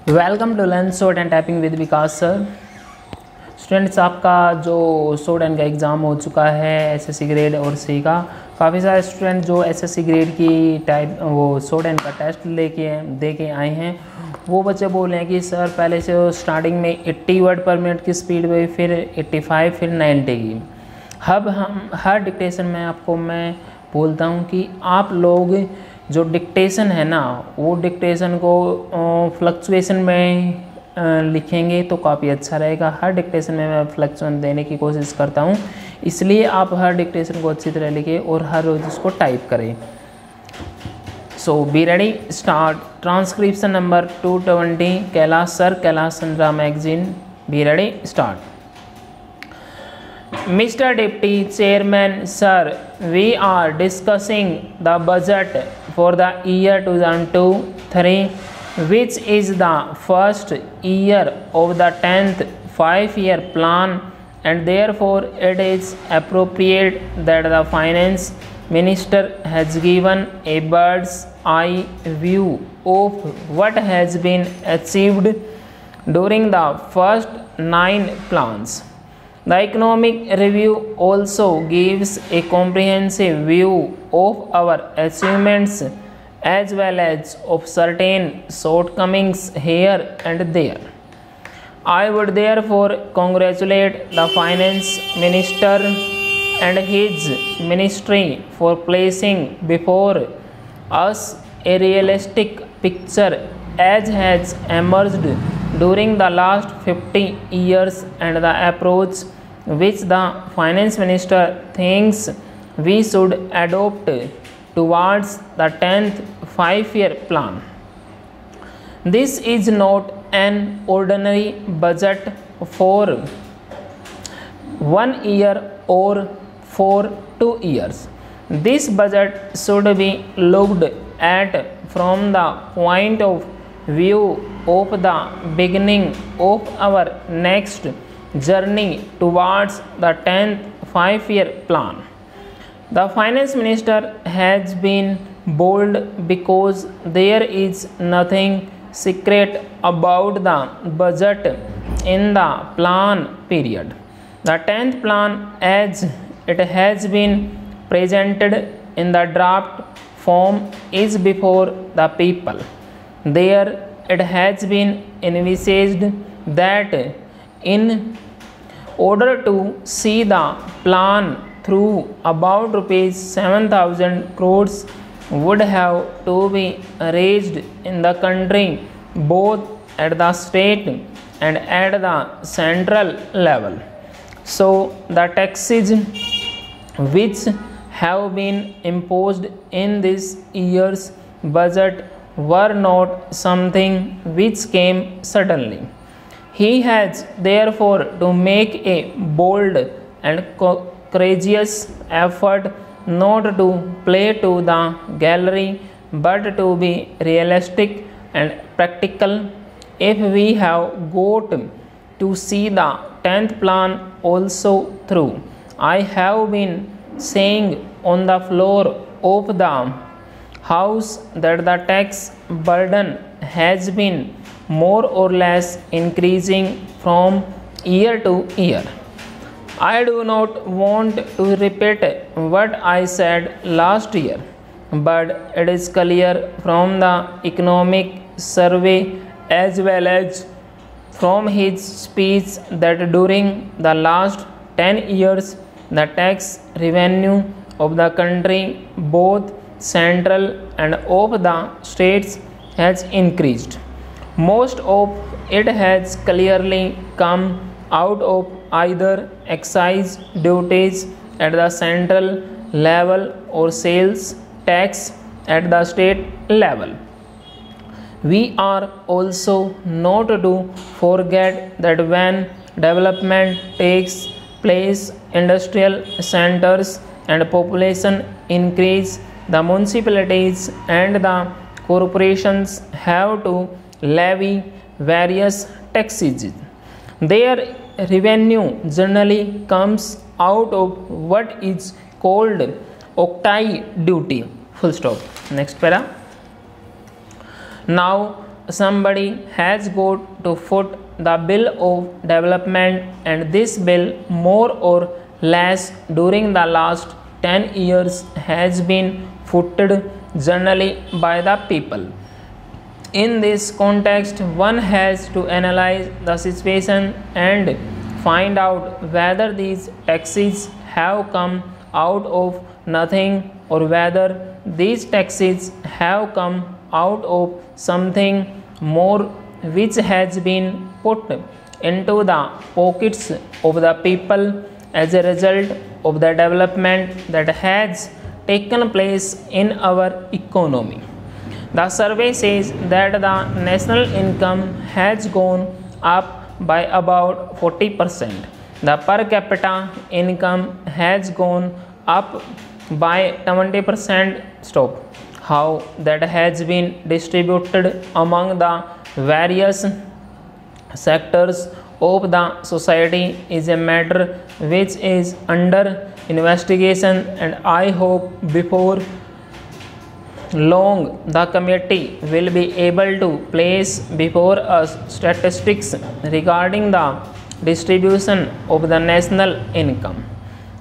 Welcome to learn short and typing with Vikas sir. Students, आपका जो short and का exam हो चुका है एसएससी ग्रेड और सी का। काफ़ी सारे स्टूडेंट जो एसएससी ग्रेड की टाइप वो शॉर्ट एंड का टेस्ट दे के आए हैं, वो बच्चे बोल रहे हैं कि सर पहले से स्टार्टिंग में 80 वर्ड पर मिनट की स्पीड हुई, फिर 85, फिर 90 की। अब हम हर डिक्टेशन में आपको मैं बोलता हूँ कि आप लोग जो डिक्टेशन है ना, वो डिक्टेशन को फ्लक्चुएशन में लिखेंगे तो काफ़ी अच्छा रहेगा। हर डिक्टेशन में मैं फ्लक्चुएशन देने की कोशिश करता हूँ, इसलिए आप हर डिक्टेशन को अच्छी तरह लिखें और हर रोज़ उसको टाइप करें। So be ready, start. Transcription number 220, Kailash sir, Kailash Chandra magazine. Be ready, start. Mr. Deputy Chairman, sir, we are discussing the budget for the year 2002-03, which is the first year of the 10th five-year plan, and therefore it is appropriate that the finance minister has given a bird's eye view of what has been achieved during the first 9 plans. The economic review also gives a comprehensive view of our achievements as well as of certain shortcomings here and there. I would therefore congratulate the finance minister and his ministry for placing before us a realistic picture as has emerged during the last 50 years and the approach which the finance minister thinks we should adopt towards the 10th five-year plan. This is not an ordinary budget for 1 year or for 2 years. This budget should be looked at from the point of view of the beginning of our next journey towards the 10th five-year plan. The finance minister has been bold because there is nothing secret about the budget in the plan period. The 10th plan, as it has been presented in the draft form, is before the people. There it has been envisaged that in order to see the plan through, about rupees 7,000 crores would have to be raised in the country, both at the state and at the central level. So the taxes which have been imposed in this year's budget were not something which came suddenly. He has therefore to make a bold and courageous effort not to play to the gallery but to be realistic and practical. If we have got to see the 10th plan also through, I have been saying on the floor of the House that the tax burden has been more or less increasing from year to year. I do not want to repeat what I said last year, but it is clear from the economic survey as well as from his speech that during the last 10 years the tax revenue of the country, both central and of the states, has increased. Most of it has clearly come out of either excise duties at the central level or sales tax at the state level. We are also not to forget that when development takes place, industrial centers and population increase, the municipalities and the corporations have to levy various taxes. Their revenue generally comes out of what is called octroi duty. Full stop. Next para. Now somebody has got to foot the bill of development, and this bill more or less during the last 10 years has been footed generally by the people. In this context, one has to analyze the situation and find out whether these taxes have come out of nothing or whether these taxes have come out of something more which has been put into the pockets of the people as a result of the development that has taken place in our economy. The survey says that the national income has gone up by about 40%. The per capita income has gone up by 20%. How that has been distributed among the various sectors of the society is a matter which is under investigation, and I hope before long the committee will be able to place before us statistics regarding the distribution of the national income.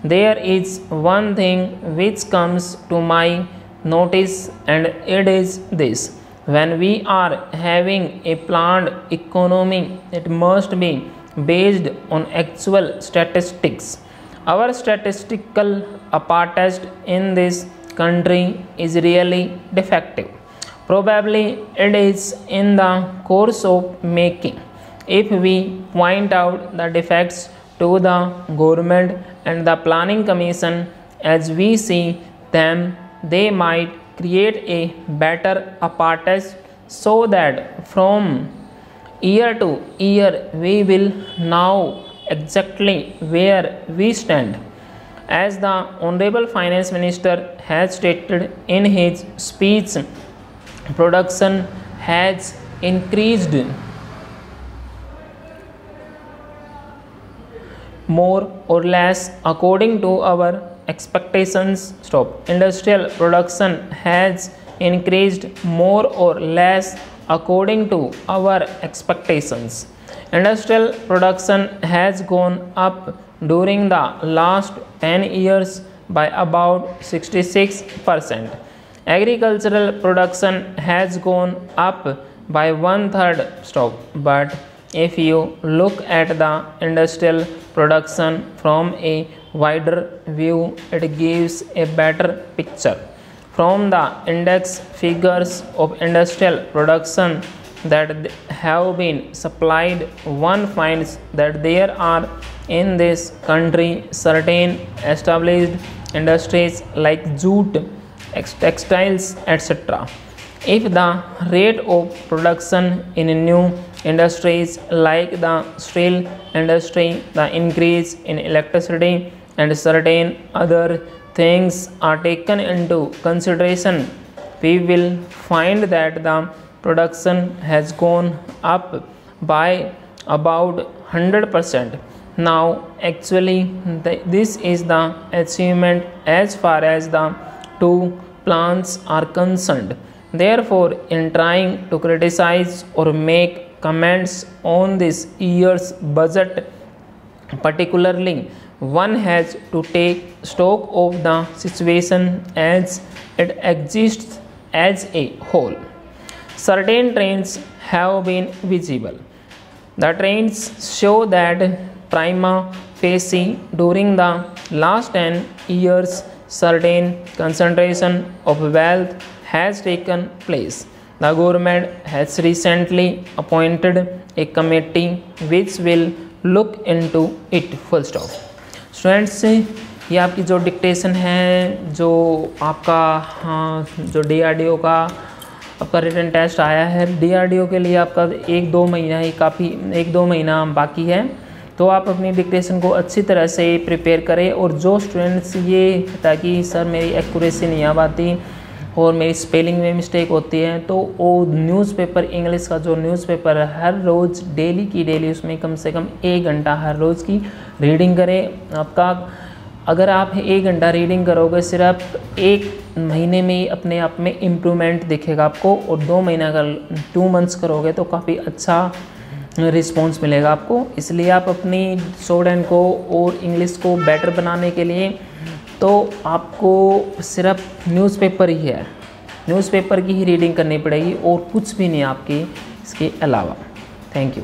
There is one thing which comes to my notice, and it is this: when we are having a planned economy, it must be based on actual statistics. Our statistical apparatus in this country is really defective. Probably it is in the course of making. If we point out the defects to the government and the planning commission as we see them, they might create a better apparatus so that from year to year we will know exactly where we stand. As the Honorable Finance Minister has stated in his speech, production has increased more or less according to our expectations. Industrial production has increased more or less according to our expectations. Industrial production has gone up during the last 10 years by about 66%. Agricultural production has gone up by 1/3. But if you look at the industrial production from a wider view, it gives a better picture. From the index figures of industrial production that have been supplied, one finds that there are in this country certain established industries like jute, textiles, etc. If the rate of production in new industries like the steel industry, the increase in electricity, and certain other things are taken into consideration, we will find that the production has gone up by about 100%. Now actually this is the achievement as far as the two plans are concerned. Therefore, in trying to criticize or make comments on this year's budget particularly, one has to take stock of the situation as it exists as a whole. Certain trends have been visible. The trends show that prima facie during the last 10 years certain concentration of wealth has taken place. The government has recently appointed a committee which will look into it. Full stop. Students, ये आपकी जो dictation है, जो आपका जो DRDO का आपका written test आया है, DRDO के लिए आपका 1-2 महीना ही काफ़ी 1-2 महीना बाकी है, तो आप अपनी डिक्टेशन को अच्छी तरह से प्रिपेयर करें। और जो स्टूडेंट्स ये ताकि सर मेरी एक्यूरेसी नहीं आ पाती और मेरी स्पेलिंग में मिस्टेक होती है, तो वो न्यूज़पेपर इंग्लिश का जो न्यूज़पेपर हर रोज़ डेली की डेली उसमें कम से कम 1 घंटा हर रोज़ की रीडिंग करें। आपका अगर आप 1 घंटा रीडिंग करोगे, सिर्फ एक महीने में ही अपने आप में इम्प्रूवमेंट दिखेगा आपको, और 2 महीना अगर 2 मंथ्स करोगे तो काफ़ी अच्छा रिस्पॉन्स मिलेगा आपको। इसलिए आप अपनी स्टूडेंट को और इंग्लिश को बेटर बनाने के लिए तो आपको सिर्फ न्यूज़पेपर ही है, न्यूज़पेपर की ही रीडिंग करनी पड़ेगी और कुछ भी नहीं आपकी इसके अलावा। Thank you.